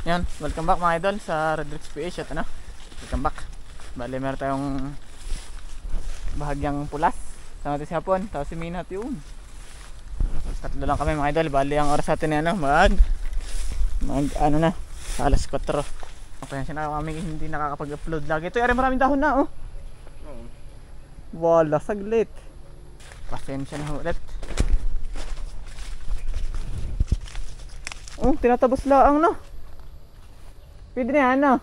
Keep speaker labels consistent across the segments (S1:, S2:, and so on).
S1: Yan, welcome back mga idol sa Redrix PH at ano, welcome back. Bali meron tayong bahagyang pulas. Sama natin si Hapon, tapos si Minat yun. Tapos tatlo lang kami mga idol. Bali ang oras natin ano, mag ano na, alas 4. Okay, sina kami hindi nakakapag-upload lagi. Ito ay maraming dahon na oh. Wala, saglit. Pasensya na ulit. Oh, tinatabas laang no. Pwede na yan no.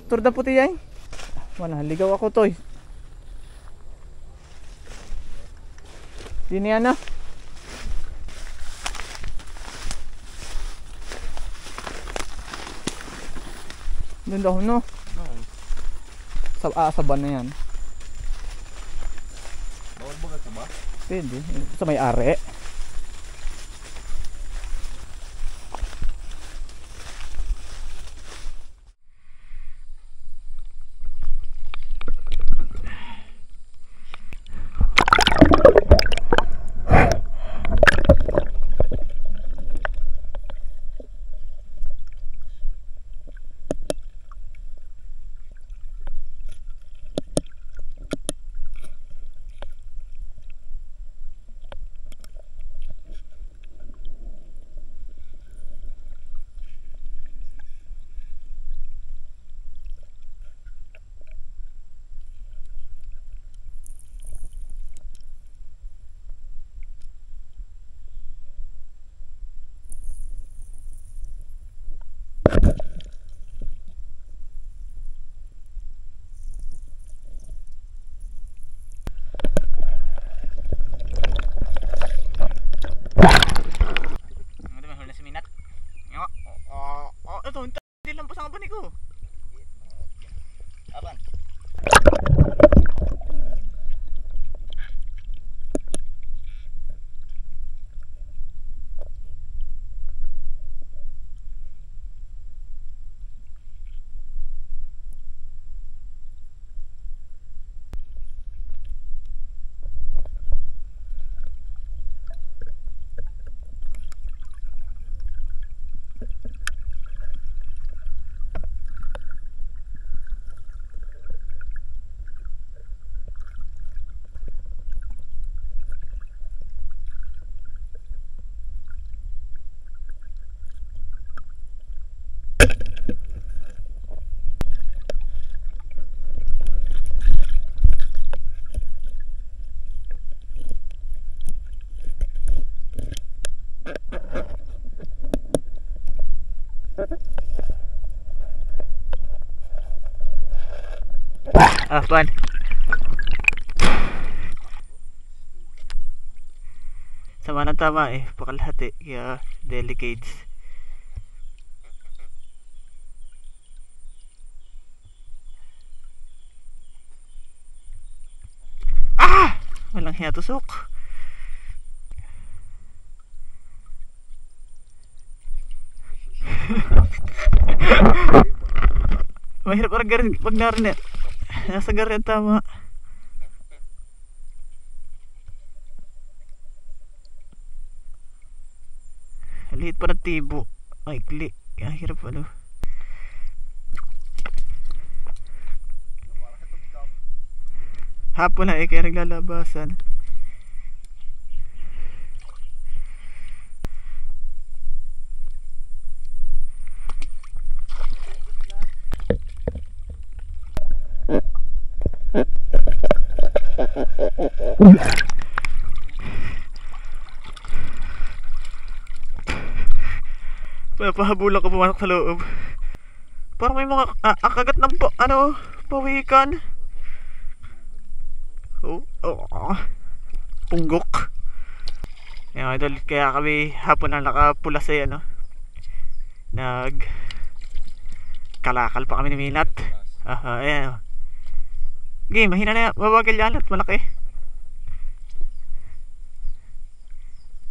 S1: Turdang puti yan. Wala, ligaw ako to eh. Pwede na yan no. Doon daw no. Saban na yan.
S2: Bawal ba sa ba?
S1: Pwede, sa may are. Ito, hindi lang po sa kapanig ko. Apan. Apan. Sama na tama eh, pakalahati kaya delicates. Ah! Walang hiya tusok. Mahirap orang pag narinig. Nasa garin tama. Liit pa ng tibo. Ay, kli. Kaya hirap ano. Hapon na eh, kaya naglalabasan. Pahabulan ko pumasok sa loob. Parang may mga akagat ng pawikan. Punggok. Yan idol, kaya kami hapon na nakapula sa yan nag kalakal pa kami ni Minat. Ayan. Okay, mahina na yan. Mabagal yan at malaki.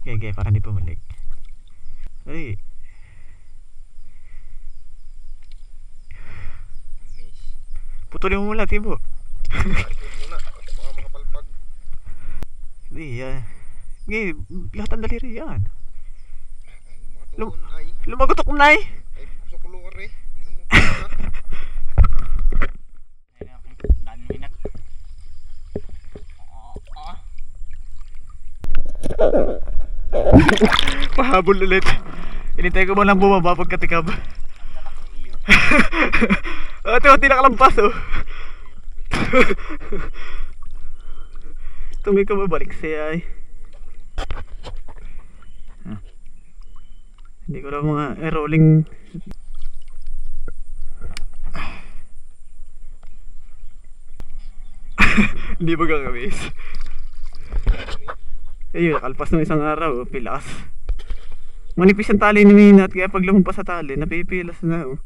S1: Okay, para hindi pumalik. Ay. Putulin mo muna, tibo.
S2: Baka makapalpag.
S1: Hindi yan. Okay, lahat ang daliri yan. Lum-
S2: Noon ay,
S1: Lumagotok na eh.
S2: ay sa kulungan rin.
S1: Dami minat. Pahabol ulit. Inintay ko mo lang bumaba pagkatikab. Ate, hindi nakalampas oh. Tumi ko babalik siya ay. Hindi ko lang mga rolling. Hindi ba gagawis? Ayun, nakalpas ng isang araw, pilas. Manipis ang tali ni Minat, kaya pag lumampas sa tali, napipilas na oh.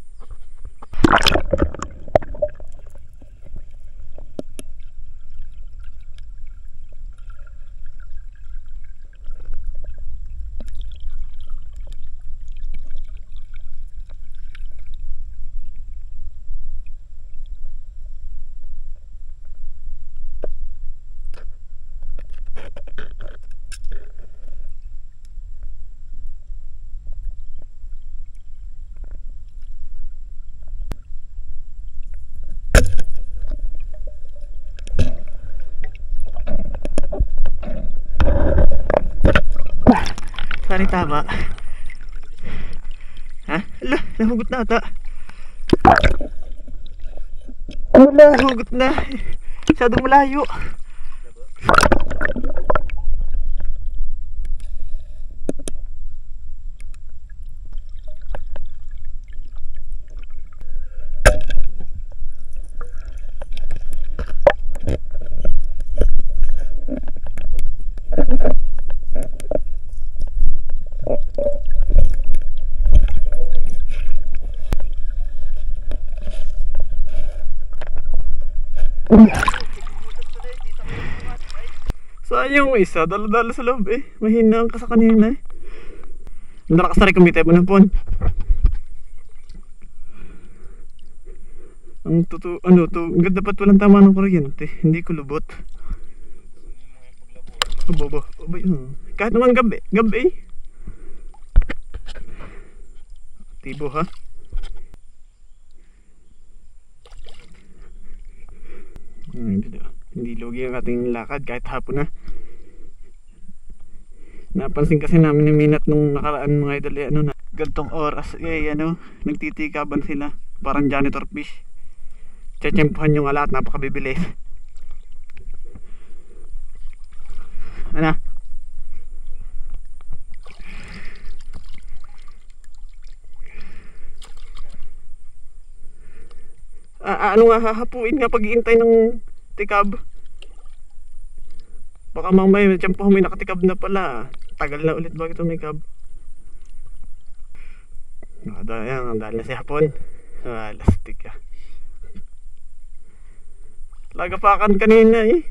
S1: Saan tama? Ha? Ala, nahugot na ata. Wala, nahugot na. Masyadong malayo. Saan yung isa? Dala-dala sa loob eh. Mahina ang kasa kanina eh. Nalakas na rin kumita mo ng pon. Ang totoo, ano to, dapat walang tama ng kuryente. Hindi ko lubot. Aba, kahit naman gabi. Tibo ha. Hindi lugi ang ating lakad kahit hapon na. Napansin kasi namin ni Minat nung nakaraan mga idol ano na gantong oras nagtitikaban sila parang janitor fish. Tsetsempuhan yung alat, napakabibilis. Ano? Ano nga hahapuin nga pag-iintay ng tikab. Baka mamaya may nakatikab na pala. Tagal na ulit bago tumikab. Dahil na si hapon. Lastik ah. Lagapakan kanina eh.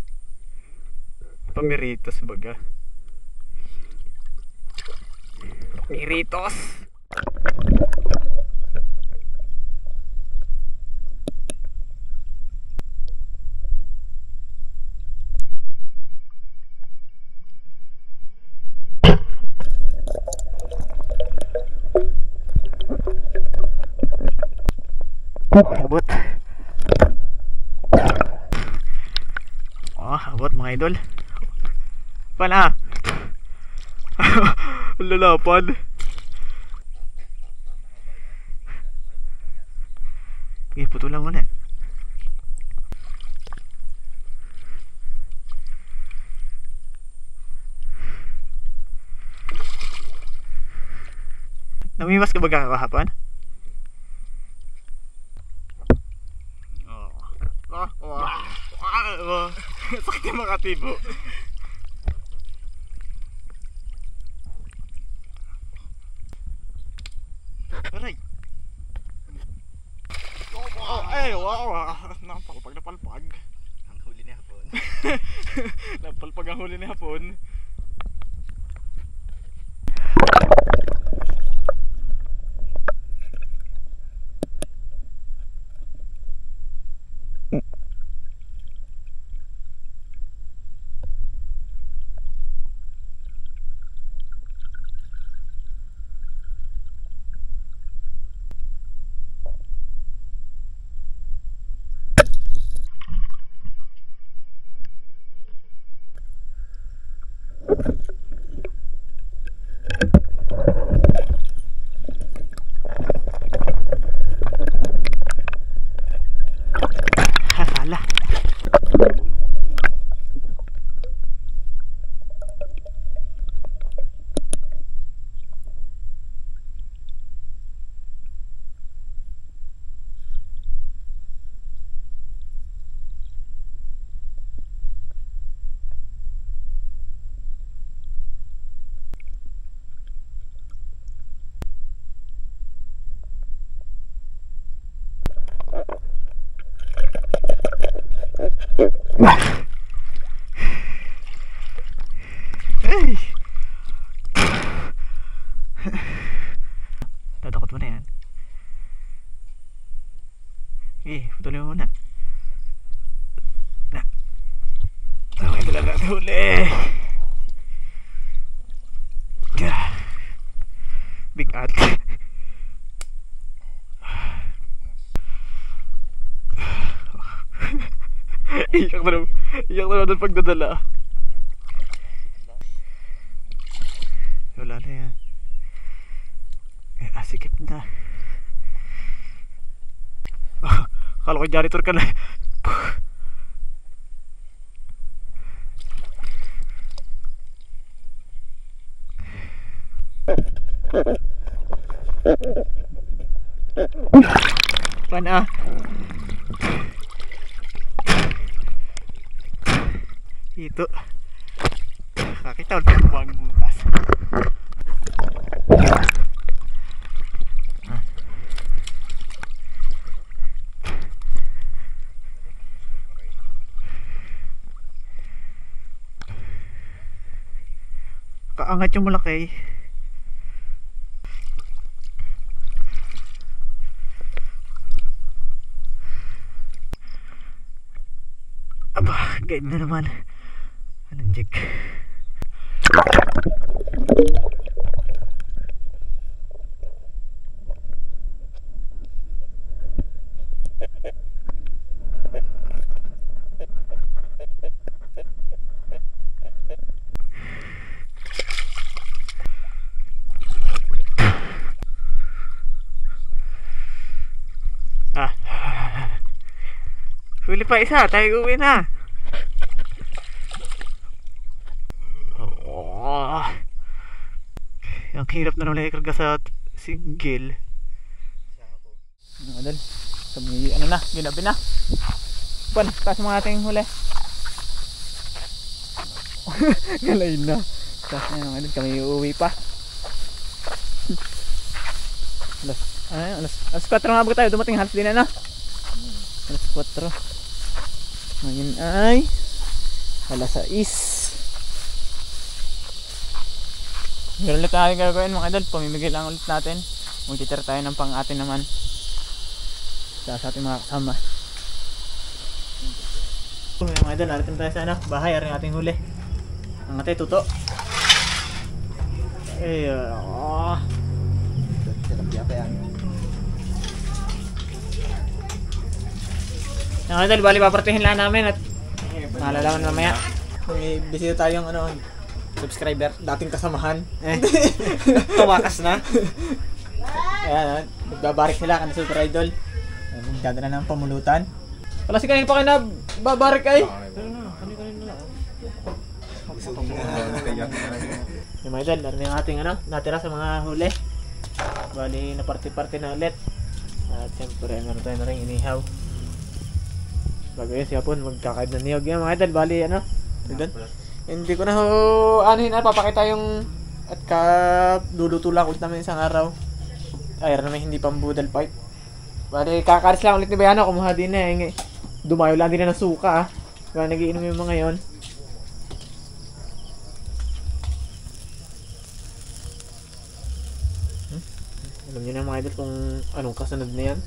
S1: Pamiritos baga. Miritos. Habot. Habot mga idol. Pala. Lalapan. Putulan mo na. Namiwas ka ba kahapon? Sakit yung mga tibo. Aray. Wow. Napalpag. Ang huli ni hapon. Napalpag ang huli ni hapon. Tuloy mo muna. Na. Okay, ito lang natin huli. Bigat. Iyak na naman doon pagdadala. Wala na yan. Sikip na. Akala ko janitor ka na. Pana. Ito. Kakita ulit buwag bukas. Kaangat yung malaki. Aba, guide na naman. Anong jig? Huli pa isa, tayo uwi na. Oh. Ang hirap na naman ikarga sa single. Mga dal, kami ano na, ginabi na. Pan, taas mga ating huli. Galay na. Taas na mga dal, kami uuwi pa. Alas 4 nga ba tayo, dumating halos din na. Alas 4. Ngayon ay alas 6. Ganun ulit tayo gagawin mga idol. Pamimigay lang ulit natin. Magtitira tayo ng pang atin naman sa ating mga kasama. Mga idol, naritin tayo sa bahay. Aring ating huli. Ang ating tuto.
S2: Tilapia pa yan.
S1: Mga idol, bali papartihin lang namin at malalaman mamaya. May bisita tayong subscriber, dating kasamahan. Tumakas na. Ayan, magbabarik sila kan Super Idol. Magdadala ng pamulutan. Wala si kanina pa kayo na babarik ay. Kanina. Yung mga idol, narin yung ating natira sa mga huli. Bali na party-party na ulit. At siyempre meron tayo na rin inihaw. Bago yun siya po magkakaib ng niyog yan mga idol. Bali hindi ko na papakita yung at dudutulak ulit namin isang araw. Ay namin hindi pang budal pipe. Bali kakaris lang ulit ni Bayano. Kumuha din na dumayo lang din na ng suka kaya nagiinom yung mga yon. Alam nyo na mga idol kung anong kasunod na yan.